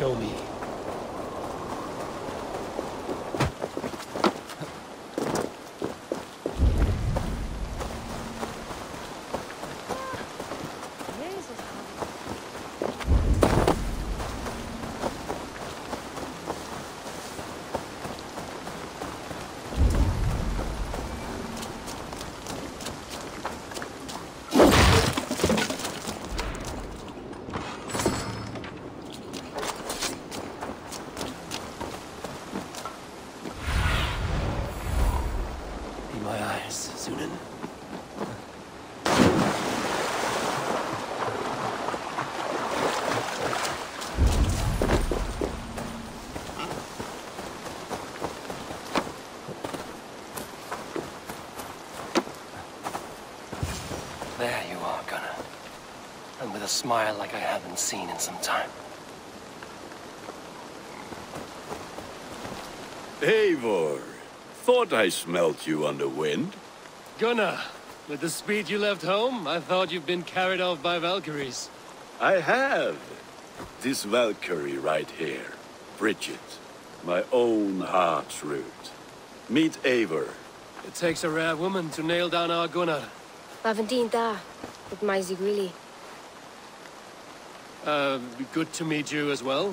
show me. There you are, Gunnar. And with a smile like I haven't seen in some time. Eivor, thought I smelt you on the wind. Gunnar, with the speed you left home, I thought you've been carried off by Valkyries. I have. This Valkyrie right here, Bridget, my own heart's root. Meet Eivor. It takes a rare woman to nail down our Gunnar. Lavendine da, with Maisy Greeley. Good to meet you as well.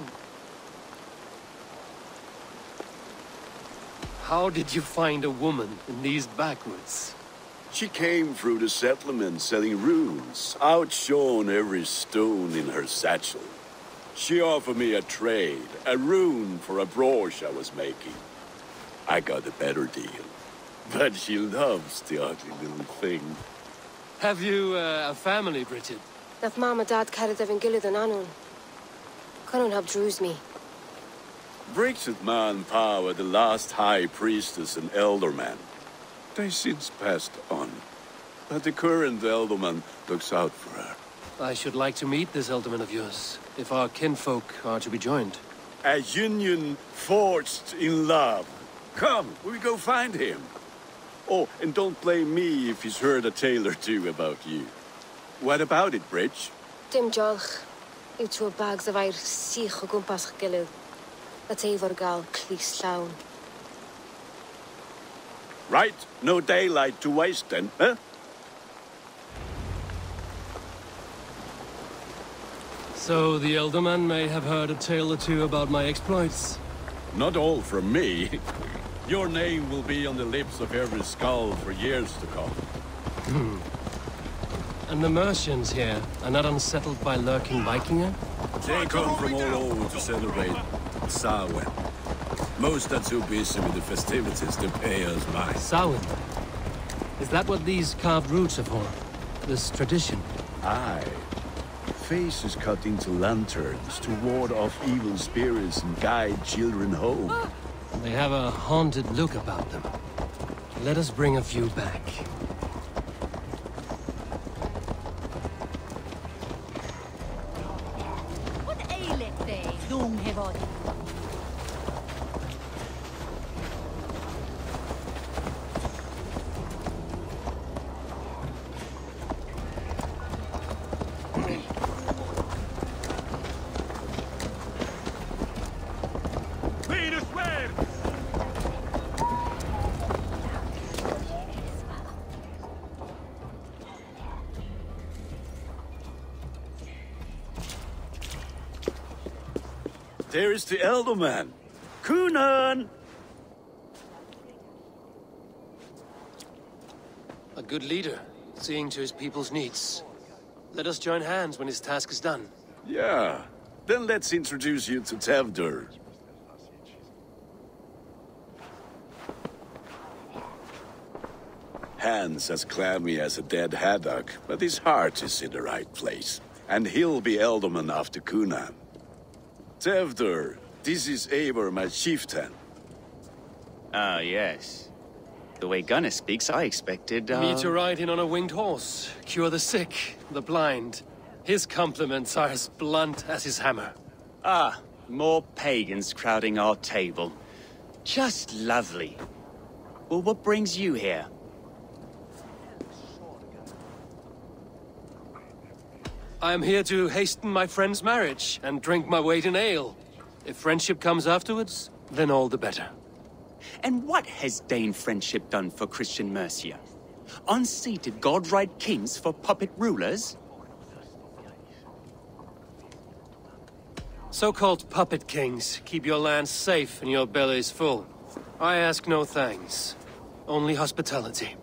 How did you find a woman in these backwoods? She came through the settlement selling runes, outshone every stone in her satchel. She offered me a trade, a rune for a brooch I was making. I got a better deal. But she loves the ugly little thing. Have you a family, Bridget? Naf mama dad carried of Gilad and Anun. Couldn't have drews me. Bridget Man Pa were the last high priestess and elderman. They since passed on. But the current elderman looks out for her. I should like to meet this elderman of yours, if our kinfolk are to be joined. A union forged in love. Come, we go find him. Oh, and don't blame me if he's heard a tale or two about you. What about it, Bridge? Dim jolch. Ut o bags of air sich o gwmpas Gilad. That's Eivor gal clis llawn. Right, no daylight to waste then, huh? So the elderman may have heard a tale or two about my exploits. Not all from me. Your name will be on the lips of every skull for years to come. And the Mercians here are not unsettled by lurking Vikinger? They come from all over to celebrate Samhain. Most are too busy with the festivities to pay us mind. Samhain? Is that what these carved roots are for? This tradition? Aye. Faces cut into lanterns to ward off evil spirits and guide children home. They have a haunted look about them. Let us bring a few back. What aileth thee, young Hevod? There is the Elderman. Kunan! A good leader, seeing to his people's needs. Let us join hands when his task is done. Yeah. Then let's introduce you to Tevdur. Hands as clammy as a dead haddock, but his heart is in the right place. And he'll be Elderman after Kunan. Tevdur, this is Eivor, my chieftain. Ah, yes. The way Gunnar speaks, I expected, Me to ride in on a winged horse, cure the sick, the blind. His compliments are as blunt as his hammer. Ah, more pagans crowding our table. Just lovely. Well, what brings you here? I am here to hasten my friend's marriage and drink my weight in ale. If friendship comes afterwards, then all the better. And what has Dane friendship done for Christian Mercia? Unseated godright kings for puppet rulers? So-called puppet kings keep your lands safe and your bellies full. I ask no thanks. Only hospitality.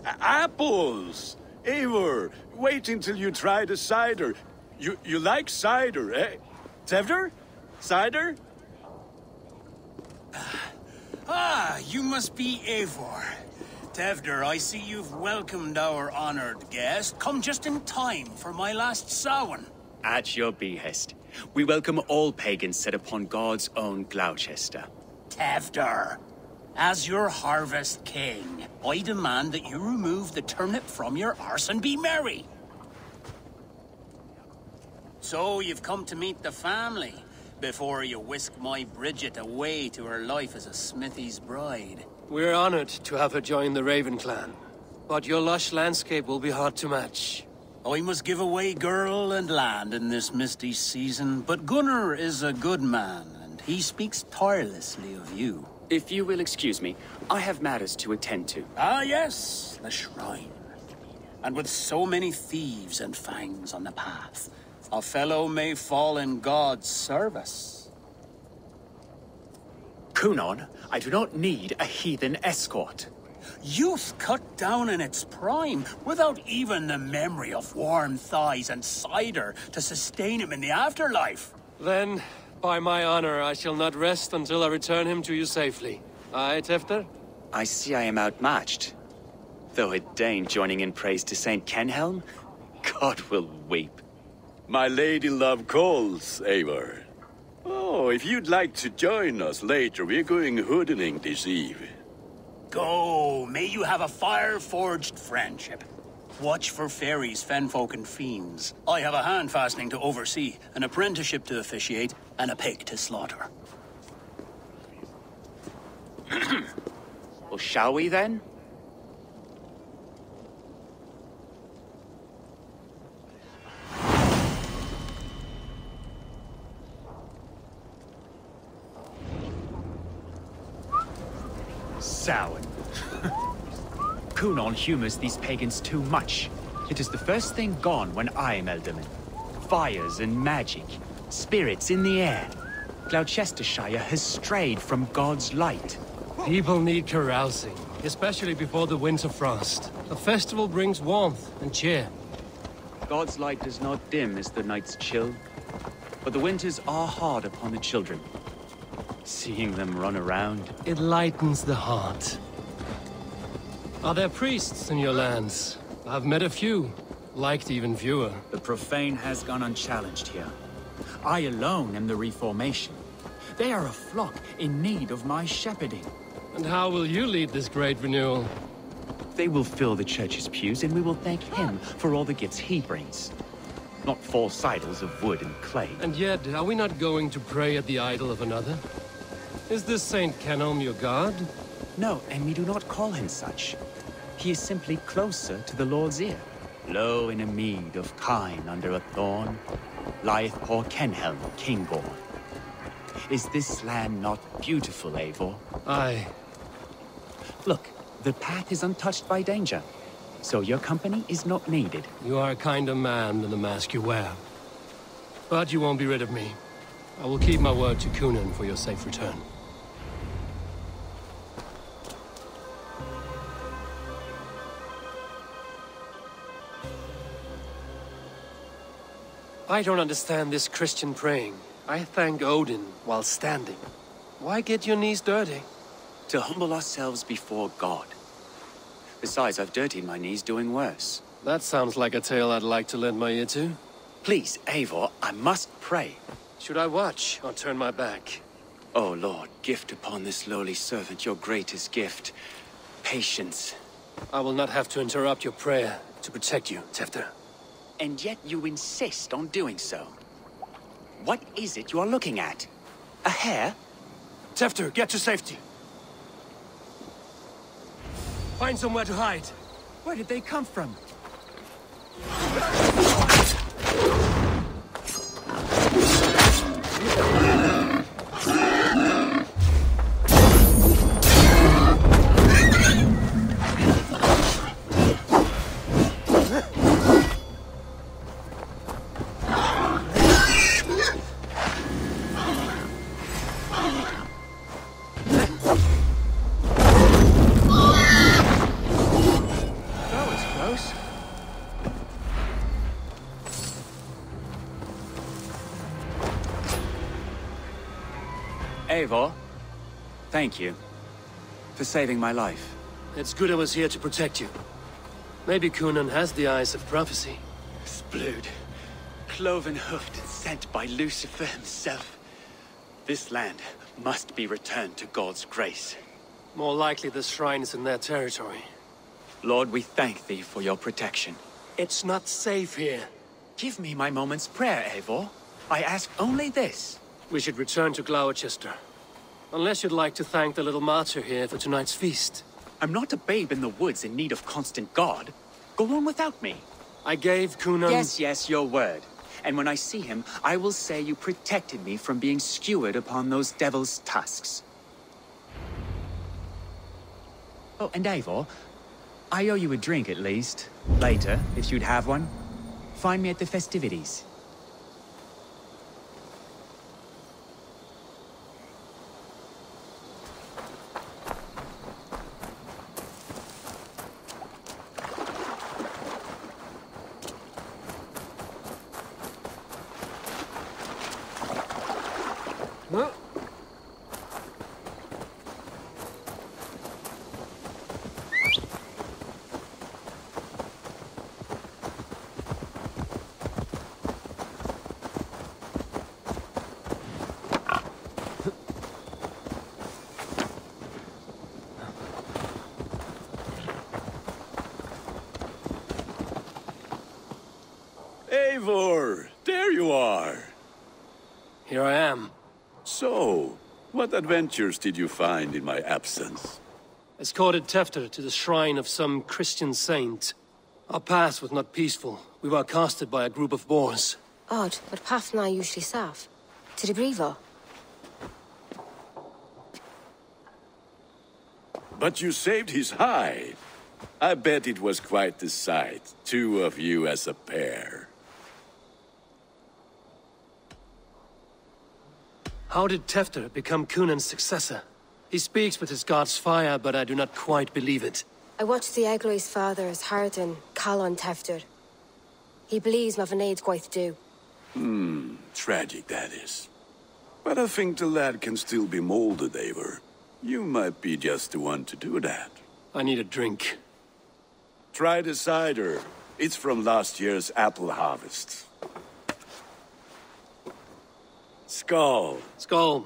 Apples! Eivor, wait until you try the cider. You like cider, eh? Tevder? Cider? You must be Eivor. Tevder, I see you've welcomed our honored guest. Come just in time for my last Samhain. At your behest. We welcome all pagans set upon God's own Gloucester. Tevder, as your harvest king, I demand that you remove the turnip from your arse and be merry. So you've come to meet the family, before you whisk my Bridget away to her life as a smithy's bride. We're honored to have her join the Raven clan. But your lush landscape will be hard to match. I must give away girl and land in this misty season, but Gunnar is a good man, and he speaks tirelessly of you. If you will excuse me, I have matters to attend to. Ah, yes, the shrine. And with so many thieves and fangs on the path, a fellow may fall in God's service. Cunon, I do not need a heathen escort. Youth cut down in its prime, without even the memory of warm thighs and cider to sustain him in the afterlife. Then, by my honor, I shall not rest until I return him to you safely. Aye, Tefter? I see I am outmatched. Though a Dane joining in praise to Saint Kenhelm, God will weep. My lady love calls, Eivor. Oh, if you'd like to join us later, we're going hoodening this eve. Go, may you have a fire-forged friendship. Watch for fairies, fenfolk, and fiends. I have a hand fastening to oversee, an apprenticeship to officiate, and a pig to slaughter. Well, shall we then? Samhain. Cunon humors these pagans too much. It is the first thing gone when I am Elderman. Fires and magic, spirits in the air. Gloucestershire has strayed from God's light. People need carousing, especially before the winter frost. A festival brings warmth and cheer. God's light does not dim as the nights chill, but the winters are hard upon the children. Seeing them run around, It lightens the heart. Are there priests in your lands? I've met a few, liked even fewer. The profane has gone unchallenged here. I alone am the Reformation. They are a flock in need of my shepherding. And how will you lead this great renewal? They will fill the church's pews, and we will thank him for all the gifts he brings. Not false idols of wood and clay. And yet, are we not going to pray at the idol of another? Is this Saint Kenelm your god? No, and we do not call him such. He is simply closer to the Lord's ear. Low in a mead of kine under a thorn, lieth poor Kenhelm, king-born. Is this land not beautiful, Eivor? Aye. Look, the path is untouched by danger, so your company is not needed. You are a kinder man than the mask you wear. But you won't be rid of me. I will keep my word to Cunon for your safe return. I don't understand this Christian praying. I thank Odin while standing. Why get your knees dirty? to humble ourselves before God. Besides, I've dirtied my knees doing worse. That sounds like a tale I'd like to lend my ear to. Please, Eivor, I must pray. Should I watch or turn my back? Oh, Lord, gift upon this lowly servant your greatest gift. Patience. I will not have to interrupt your prayer to protect you, Tefter. And yet you insist on doing so. What is it you are looking at? A hare? Tefter, get to safety. Find somewhere to hide. Where did they come from? You have Eivor, thank you for saving my life. It's good I was here to protect you. Maybe Conan has the eyes of prophecy. This blood, cloven-hoofed and sent by Lucifer himself. This land must be returned to God's grace. More likely the shrine is in their territory. Lord, we thank thee for your protection. It's not safe here. Give me my moment's prayer, Eivor. I ask only this. We should return to Gloucester. Unless you'd like to thank the little martyr here for tonight's feast. I'm not a babe in the woods in need of constant guard. Go on without me. I gave Conan... Yes, your word. And when I see him, I will say you protected me from being skewered upon those devil's tusks. Oh, and Eivor, I owe you a drink at least. Later, if you'd have one. Find me at the festivities. Huh? Eivor, there you are. Here I am. So, what adventures did you find in my absence? Escorted Tefter to the shrine of some Christian saint. Our path was not peaceful. We were accosted by a group of boars. Odd, but Pathna usually safe. To the Grievo. But you saved his hide. I bet it was quite the sight, two of you as a pair. How did Tefter become Cunan's successor? He speaks with his god's fire, but I do not quite believe it. I watched the Egloi's father as Harden, Calon Tefter. He believes Mavanade quite do. Tragic that is. But I think the lad can still be molded, Eivor. You might be just the one to do that. I need a drink. Try the cider. It's from last year's apple harvest. Skull. Skull.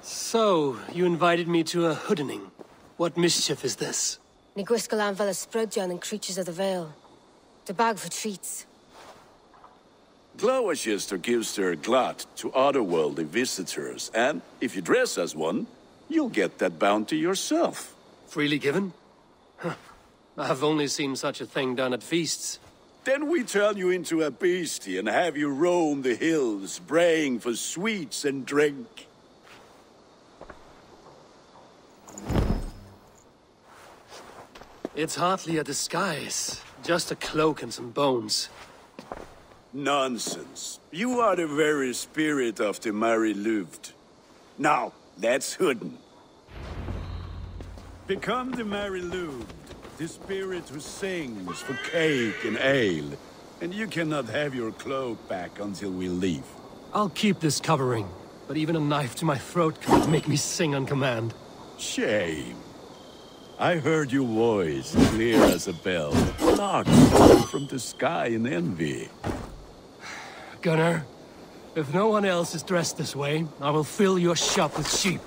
So, you invited me to a hoodening. What mischief is this? Niguiscalan Vela Sprudjon and Creatures of the Vale. The bag for treats. Gloucester gives their glut to otherworldly visitors, and if you dress as one, you'll get that bounty yourself. Freely given? Huh. I've only seen such a thing done at feasts. Then we turn you into a beastie and have you roam the hills, braying for sweets and drink. It's hardly a disguise. Just a cloak and some bones. Nonsense. You are the very spirit of the Mary Luft. Now, that's Hooden. Become the Mary Luft, the spirit who sings for cake and ale. And you cannot have your cloak back until we leave. I'll keep this covering, but even a knife to my throat can't make me sing on command. Shame. I heard your voice clear as a bell. Lark fell from the sky in envy. Gunnar, if no one else is dressed this way, I will fill your shop with sheep.